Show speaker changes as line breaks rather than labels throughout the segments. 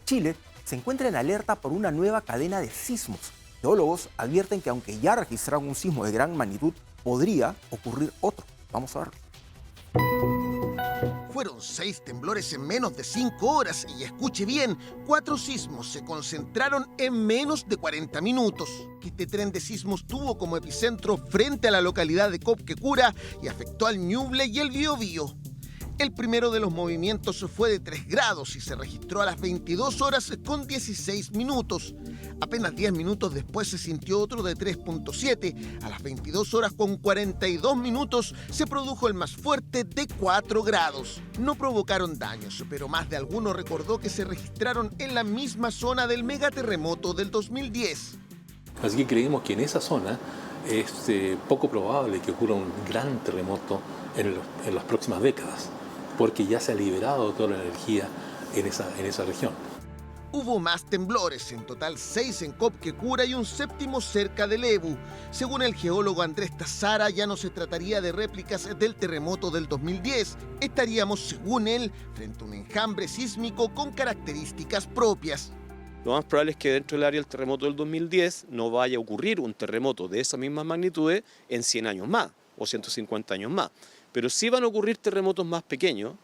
Chile se encuentra en alerta por una nueva cadena de sismos. Geólogos advierten que aunque ya registraron un sismo de gran magnitud, podría ocurrir otro. Vamos a verlo.
Fueron 6 temblores en menos de 5 horas y escuche bien, 4 sismos se concentraron en menos de 40 minutos. Este tren de sismos tuvo como epicentro frente a la localidad de Copquecura y afectó al Ñuble y el Biobío. El primero de los movimientos fue de 3 grados y se registró a las 22 horas con 16 minutos. Apenas 10 minutos después se sintió otro de 3.7. A las 22 horas con 42 minutos se produjo el más fuerte de 4 grados. No provocaron daños, pero más de alguno recordó que se registraron en la misma zona del megaterremoto del 2010.
Así que creemos que en esa zona es poco probable que ocurra un gran terremoto en las próximas décadas, porque ya se ha liberado toda la energía en esa región.
Hubo más temblores, en total 6 en Copquecura y un 7º cerca de Lebu. Según el geólogo Andrés Tazara, ya no se trataría de réplicas del terremoto del 2010. Estaríamos, según él, frente a un enjambre sísmico con características propias.
Lo más probable es que dentro del área del terremoto del 2010 no vaya a ocurrir un terremoto de esa misma magnitud en 100 años más o 150 años más. Pero sí van a ocurrir terremotos más pequeños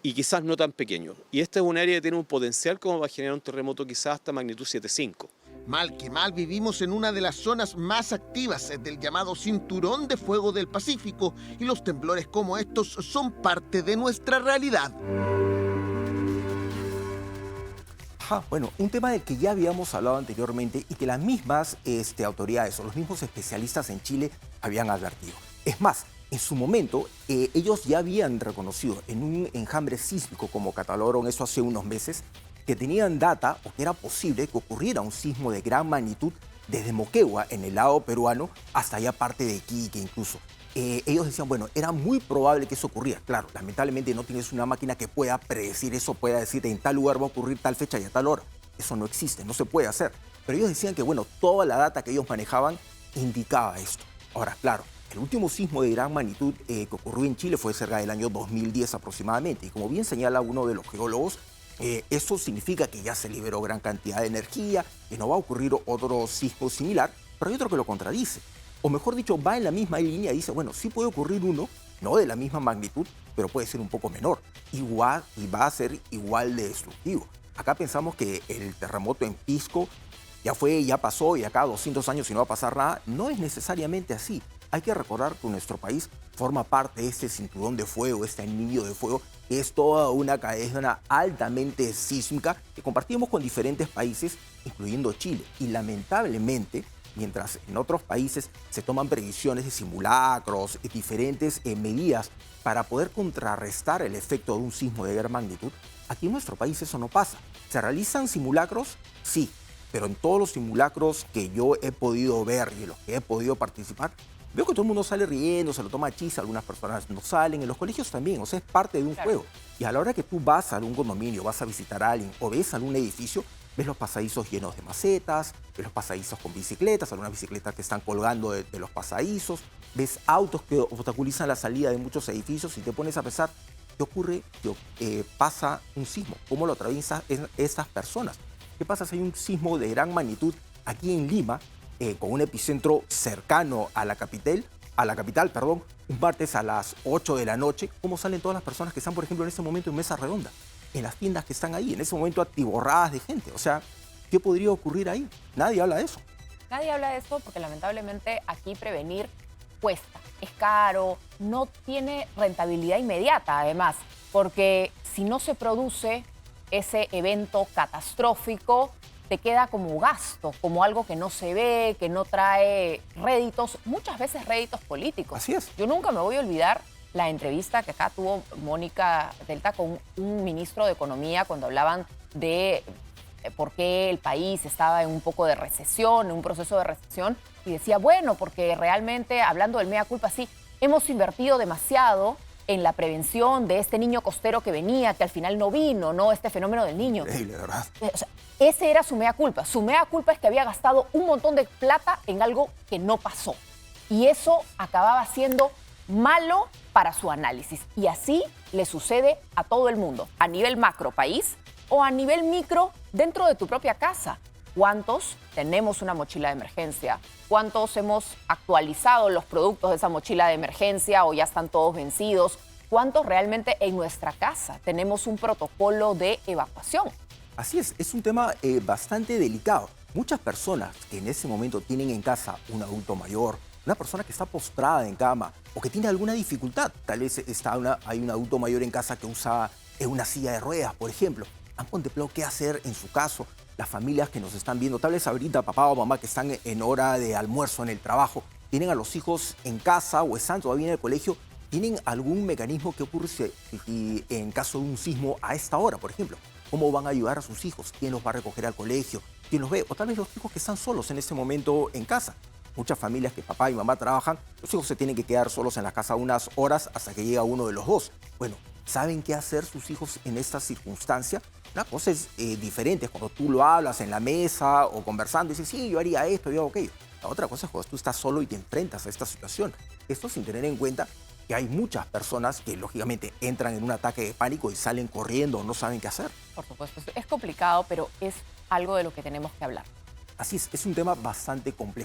y quizás no tan pequeños. Y esta es un área que tiene un potencial como para generar un terremoto quizás hasta magnitud 7,5.
Mal que mal vivimos en una de las zonas más activas del llamado Cinturón de Fuego del Pacífico y los temblores como estos son parte de nuestra realidad.
Bueno, un tema del que ya habíamos hablado anteriormente y que las mismas autoridades o los mismos especialistas en Chile habían advertido. Es más, en su momento, ellos ya habían reconocido en un enjambre sísmico, como catalogaron eso hace unos meses, que tenían data o que era posible que ocurriera un sismo de gran magnitud desde Moquegua, en el lado peruano, hasta allá parte de Iquique incluso. Ellos decían, bueno, era muy probable que eso ocurriera. Claro, lamentablemente no tienes una máquina que pueda predecir eso, pueda decir en tal lugar va a ocurrir tal fecha y a tal hora. Eso no existe, no se puede hacer. Pero ellos decían que, bueno, toda la data que ellos manejaban indicaba esto. Ahora, claro, el último sismo de gran magnitud que ocurrió en Chile fue cerca del año 2010 aproximadamente. Y como bien señala uno de los geólogos, eso significa que ya se liberó gran cantidad de energía, que no va a ocurrir otro sismo similar, pero hay otro que lo contradice. O mejor dicho, va en la misma línea y dice, bueno, sí puede ocurrir uno, no de la misma magnitud, pero puede ser un poco menor. Igual, y va a ser igual de destructivo. Acá pensamos que el terremoto en Pisco ya pasó y acá 200 años y no va a pasar nada. No es necesariamente así. Hay que recordar que nuestro país forma parte de este cinturón de fuego, este anillo de fuego, que es toda una cadena altamente sísmica que compartimos con diferentes países, incluyendo Chile. Y lamentablemente, mientras en otros países se toman previsiones de simulacros y diferentes medidas para poder contrarrestar el efecto de un sismo de gran magnitud, aquí en nuestro país eso no pasa. ¿Se realizan simulacros? Sí, pero en todos los simulacros que yo he podido ver y en los que he podido participar, veo que todo el mundo sale riendo, se lo toma a chiste, algunas personas no salen, en los colegios también, o sea, es parte de un juego. Y a la hora que tú vas a algún condominio, vas a visitar a alguien o ves algún edificio, ves los pasadizos llenos de macetas, ves los pasadizos con bicicletas, algunas bicicletas que están colgando de los pasadizos, ves autos que obstaculizan la salida de muchos edificios y te pones a pensar, ¿qué ocurre? Pasa un sismo, ¿cómo lo atraviesan estas personas? ¿Qué pasa si hay un sismo de gran magnitud aquí en Lima, con un epicentro cercano a la capital, un martes a las 8 de la noche? ¿Cómo salen todas las personas que están, por ejemplo, en este momento en mesa redonda? En las tiendas que están ahí, en ese momento atiborradas de gente. O sea, ¿qué podría ocurrir ahí? Nadie habla de eso.
Nadie habla de eso porque lamentablemente aquí prevenir cuesta, es caro, no tiene rentabilidad inmediata además, porque si no se produce ese evento catastrófico, te queda como gasto, como algo que no se ve, que no trae réditos, muchas veces réditos políticos.
Así es.
Yo nunca me voy a olvidar la entrevista que acá tuvo Mónica Delta con un ministro de Economía cuando hablaban de por qué el país estaba en un poco de recesión, en un proceso de recesión, y decía, bueno, porque realmente, hablando del mea culpa, sí, hemos invertido demasiado en la prevención de este niño costero que venía, que al final no vino, ¿no? Este fenómeno del niño.
Increíble, ¿verdad?
O sea, ese era su mea culpa. Su mea culpa es que había gastado un montón de plata en algo que no pasó. Y eso acababa siendo malo para su análisis. Y así le sucede a todo el mundo. A nivel macro país, o a nivel micro dentro de tu propia casa. ¿Cuántos tenemos una mochila de emergencia? ¿Cuántos hemos actualizado los productos de esa mochila de emergencia o ya están todos vencidos? ¿Cuántos realmente en nuestra casa tenemos un protocolo de evacuación?
Así es un tema bastante delicado. Muchas personas que en ese momento tienen en casa un adulto mayor, una persona que está postrada en cama o que tiene alguna dificultad, tal vez hay un adulto mayor en casa que usa una silla de ruedas, por ejemplo, han contemplado qué hacer en su caso. Las familias que nos están viendo, tal vez ahorita papá o mamá que están en hora de almuerzo en el trabajo, tienen a los hijos en casa o están todavía en el colegio, ¿tienen algún mecanismo que ocurre si en caso de un sismo a esta hora, por ejemplo? ¿Cómo van a ayudar a sus hijos? ¿Quién los va a recoger al colegio? ¿Quién los ve? O tal vez los hijos que están solos en ese momento en casa. Muchas familias que papá y mamá trabajan, los hijos se tienen que quedar solos en la casa unas horas hasta que llega uno de los dos. Bueno, ¿saben qué hacer sus hijos en esta circunstancia? Una cosa es diferente, cuando tú lo hablas en la mesa o conversando y dices, sí, yo haría esto, yo hago aquello. La otra cosa es cuando tú estás solo y te enfrentas a esta situación. Esto sin tener en cuenta que hay muchas personas que lógicamente entran en un ataque de pánico y salen corriendo o no saben qué hacer.
Por supuesto, es complicado, pero es algo de lo que tenemos que hablar.
Así es un tema bastante complejo.